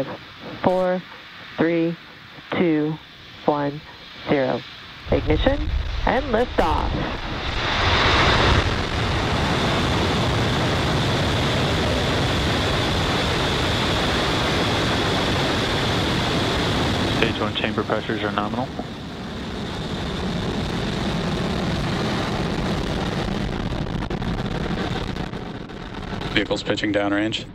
5, 4, 3, 2, 1, 0. Ignition and liftoff. Stage 1 chamber pressures are nominal. Vehicle's pitching downrange.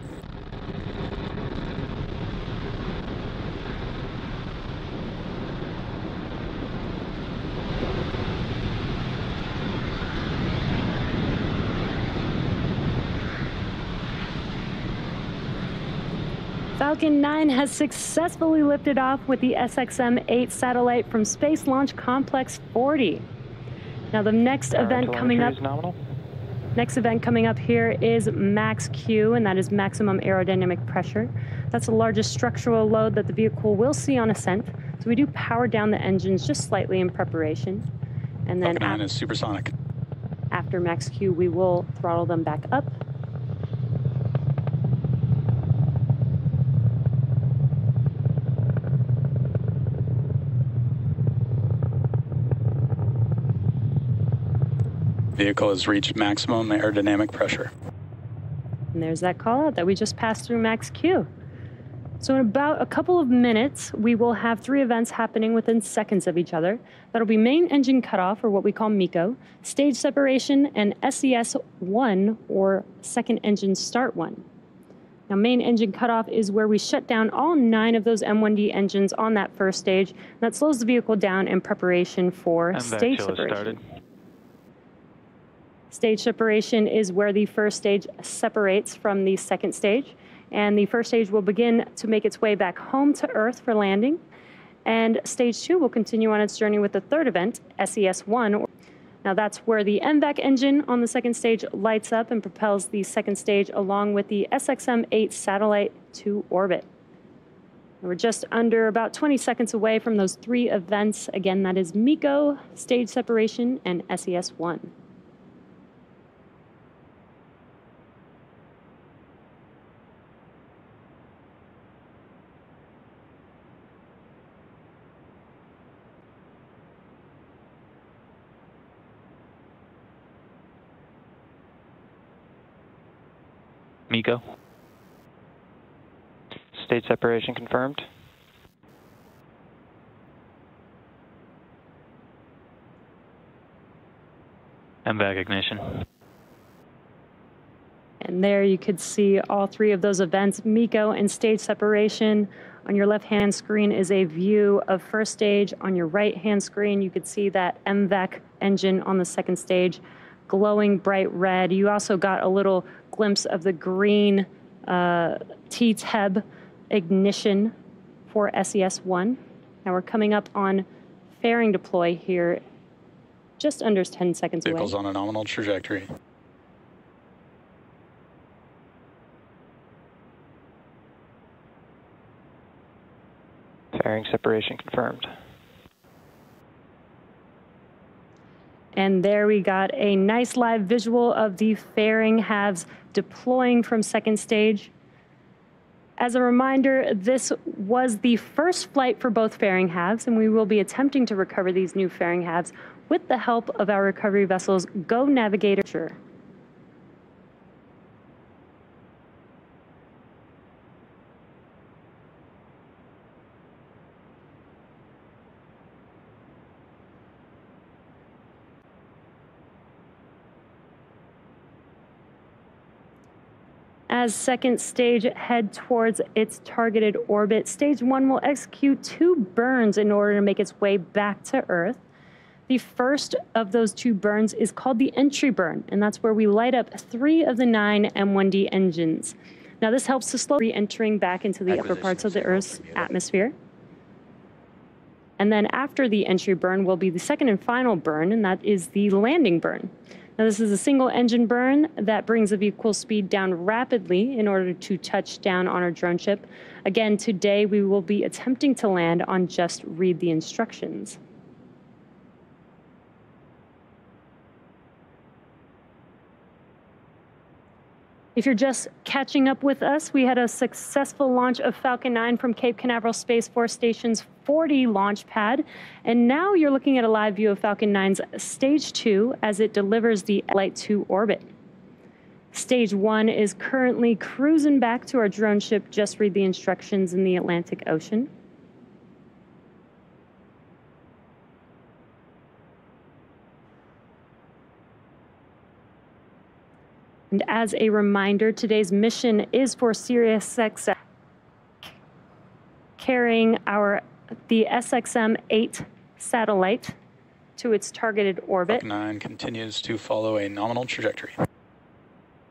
Falcon 9 has successfully lifted off with the SXM-8 satellite from Space Launch Complex 40. Now the next event coming up here is Max Q, and that is maximum aerodynamic pressure. That's the largest structural load that the vehicle will see on ascent. So we do power down the engines just slightly in preparation. And then Falcon 9 is supersonic. After Max Q, we will throttle them back up. Vehicle has reached maximum aerodynamic pressure. And there's that call out that we just passed through Max Q. So in about a couple of minutes, we will have 3 events happening within seconds of each other. That'll be main engine cutoff, or what we call MECO, stage separation, and SES-1, or second engine start 1. Now, main engine cutoff is where we shut down all 9 of those M1D engines on that first stage. And that slows the vehicle down in preparation for stage separation. Stage separation is where the first stage separates from the second stage, and the first stage will begin to make its way back home to Earth for landing, and stage 2 will continue on its journey with the third event, SES-1. Now that's where the MVAC engine on the second stage lights up and propels the second stage along with the SXM-8 satellite to orbit. And we're just under about 20 seconds away from those 3 events. Again, that is MECO, stage separation, and SES-1. MECO. Stage separation confirmed. MVAC ignition. And there you could see all 3 of those events, MECO and stage separation. On your left-hand screen is a view of first stage. On your right-hand screen, you could see that MVAC engine on the second stage glowing bright red. You also got a little glimpse of the green T-TEB ignition for SES-1. Now we're coming up on fairing deploy here, just under 10 seconds away. Vehicle's on a nominal trajectory. Fairing separation confirmed. And there we got a nice live visual of the fairing halves deploying from second stage. As a reminder, this was the first flight for both fairing halves, and we will be attempting to recover these new fairing halves with the help of our recovery vessel's Go Navigator. As second stage head towards its targeted orbit, stage 1 will execute 2 burns in order to make its way back to Earth. The first of those 2 burns is called the entry burn, and that's where we light up 3 of the 9 M1D engines. Now this helps to slow re-entering back into the upper parts of the Earth's atmosphere. And then after the entry burn will be the second and final burn, and that is the landing burn. Now this is a single engine burn that brings the vehicle speed down rapidly in order to touch down on our drone ship. Again, today we will be attempting to land on just read the instructions. If you're just catching up with us, we had a successful launch of Falcon 9 from Cape Canaveral Space Force Station's 40 launch pad. And now you're looking at a live view of Falcon 9's Stage 2 as it delivers the Light 2 orbit. Stage 1 is currently cruising back to our drone ship. Just read the instructions in the Atlantic Ocean. And as a reminder, today's mission is for Sirius XM, carrying the SXM-8 satellite to its targeted orbit. Falcon 9 continues to follow a nominal trajectory.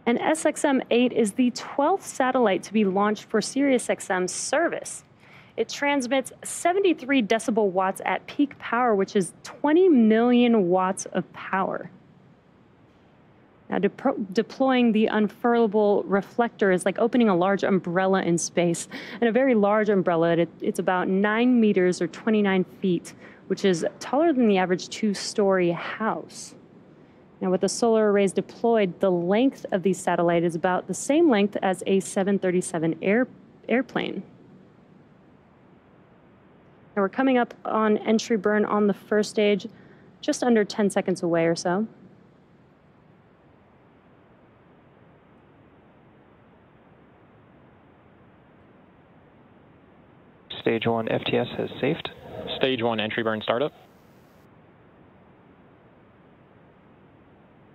And SXM-8 is the 12th satellite to be launched for Sirius XM's service. It transmits 73 decibel watts at peak power, which is 20 million watts of power. Now, deploying the unfurlable reflector is like opening a large umbrella in space. And a very large umbrella, it's about 9 meters or 29 feet, which is taller than the average two-story house. Now, with the solar arrays deployed, the length of these satellites is about the same length as a 737 airplane. Now, we're coming up on entry burn on the first stage, just under 10 seconds away or so. Stage 1 FTS has safed. Stage 1 entry burn startup.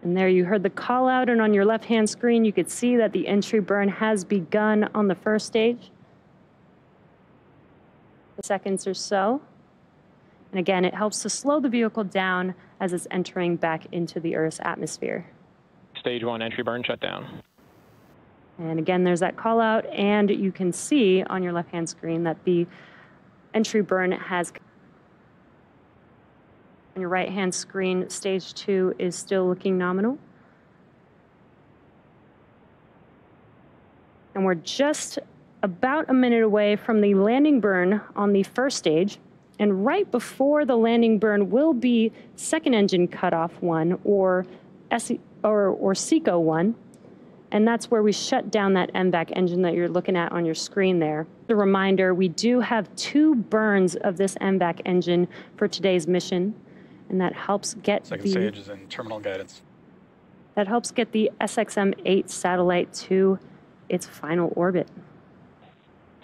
And there you heard the call out, and on your left-hand screen, you could see that the entry burn has begun on the first stage. Seconds or so. And again, it helps to slow the vehicle down as it's entering back into the Earth's atmosphere. Stage 1 entry burn shut down. And again, there's that call out, and you can see on your left-hand screen that the entry burn has. On your right-hand screen, stage 2 is still looking nominal. And we're just about a minute away from the landing burn on the first stage. And right before the landing burn will be second engine cutoff 1 or SECO 1. And that's where we shut down that MVAC engine that you're looking at on your screen there. A reminder, we do have 2 burns of this MVAC engine for today's mission, and that helps get Second stage is in terminal guidance. That helps get the SXM-8 satellite to its final orbit.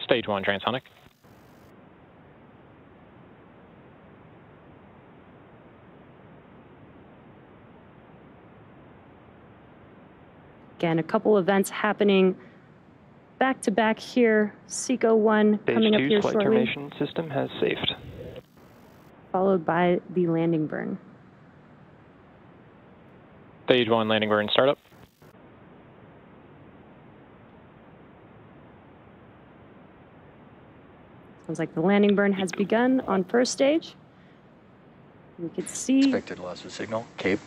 Stage 1 transonic. Again, a couple events happening back to back here. SECO 1 coming up here shortly. Stage 2 flight termination system has safed. Followed by the landing burn. Stage 1 landing burn startup. Sounds like the landing burn has begun on first stage. We could see. Expected loss of signal, Cape.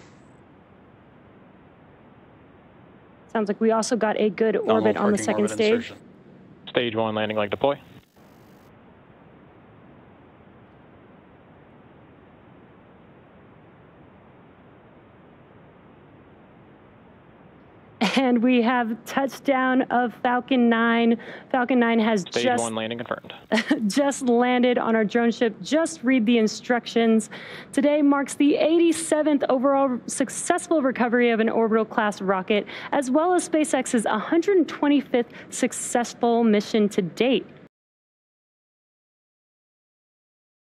Sounds like we also got a good orbit on the second stage. Insertion. Stage 1 landing leg deploy. And we have touchdown of Falcon 9. Falcon 9 has Stage 1 landing confirmed. just landed on our drone ship. Just read the instructions. Today marks the 87th overall successful recovery of an orbital class rocket, as well as SpaceX's 125th successful mission to date.